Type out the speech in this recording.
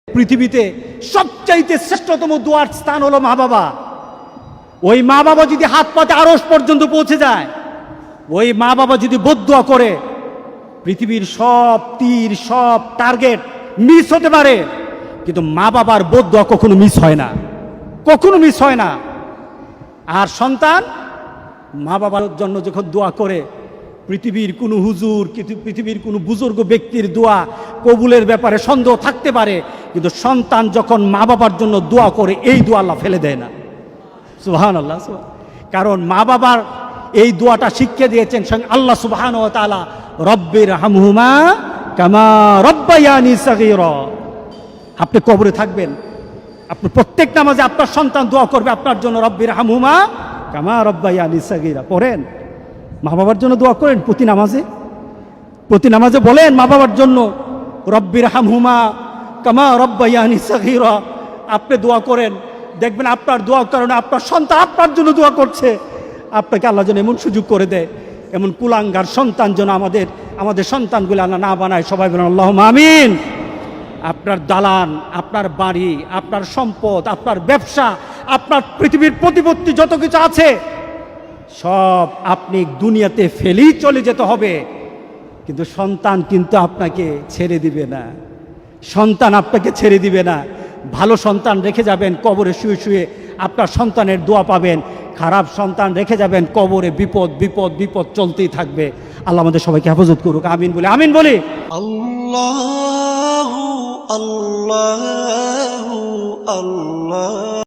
পৃথিবীতে সবচাইতে শ্রেষ্ঠতম দোয়ার স্থান হলো মা বাবা। ওই মা বাবা যদি হাত পাতে আরশ পর্যন্ত পৌঁছে যায়, ওই মা বাবা যদি বদদুয়া করে, পৃথিবীর সব তীর সব টার্গেট মিস হতে পারে, কিন্তু মা বাবার বদদুয়া কখনো মিস হয় না, কখনো মিস হয় না। আর সন্তান মা বাবার জন্য যখন দোয়া করে, পৃথিবীর কোনো হুজুর, পৃথিবীর কোনো বুজুর্গ ব্যক্তির দোয়া কবুলের ব্যাপারে সন্দেহ থাকতে পারে, কিন্তু সন্তান যখন মা বাবার জন্য দোয়া করে, এই দোয়া আল্লাহ ফেলে দেয় না। সুবহানাল্লাহ। কারণ মা বাবার এই দোয়াটা শিখিয়ে দিয়েছেন স্বয়ং আল্লাহ সুবহানাহু ওয়া তাআলা, রব্বির হামহুমা কামা রব্বায়ানি সাগীরা। আপনি কবরে থাকবেন, আপনি প্রত্যেক নামাজে আপনার সন্তান দোয়া করবে আপনার জন্য, রব্বির হামহুমা কামা রব্বায়ানি সাগীরা। পড়েন, মা বাবার জন্য দোয়া করেন প্রতি নামাজে বলেন মা বাবার জন্য, রব্বির হামহুমা কামা রব্বায়ানি সাগীরা। আপনি দোয়া করেন, দেখবেন আপনার দোয়ার কারণে আপনার সন্তান আপনার জন্য দোয়া করছে। আপনাকে আল্লাহ যেন এমন সুযোগ করে দেয়, এমন কুলাঙ্গার সন্তান যেন আমাদের সন্তানগুলো আল্লাহ না বানায়। সবাই বলেন আল্লাহুম্মা আমিন। আপনার দালান, আপনার বাড়ি, আপনার সম্পদ, আপনার ব্যবসা, আপনার পৃথিবীর প্রতিপত্তি যত কিছু আছে, সব আপনি দুনিয়াতে ফেলেই চলে যেতে হবে, কিন্তু সন্তান কিন্তু আপনাকে ছেড়ে দিবে না। সন্তান আপনাকে ছেড়ে দিবে না। ভালো সন্তান রেখে যাবেন, কবরে শুয়ে শুয়ে আপনার সন্তানের দোয়া পাবেন। খারাপ সন্তান রেখে যাবেন, কবরে বিপদ বিপদ বিপদ চলতেই থাকবে। আল্লাহ আমাদের সবাইকে হেফাজত করুক। আমিন বলি, আমিন বলি। আল্লাহু আল্লাহু আল্লাহ।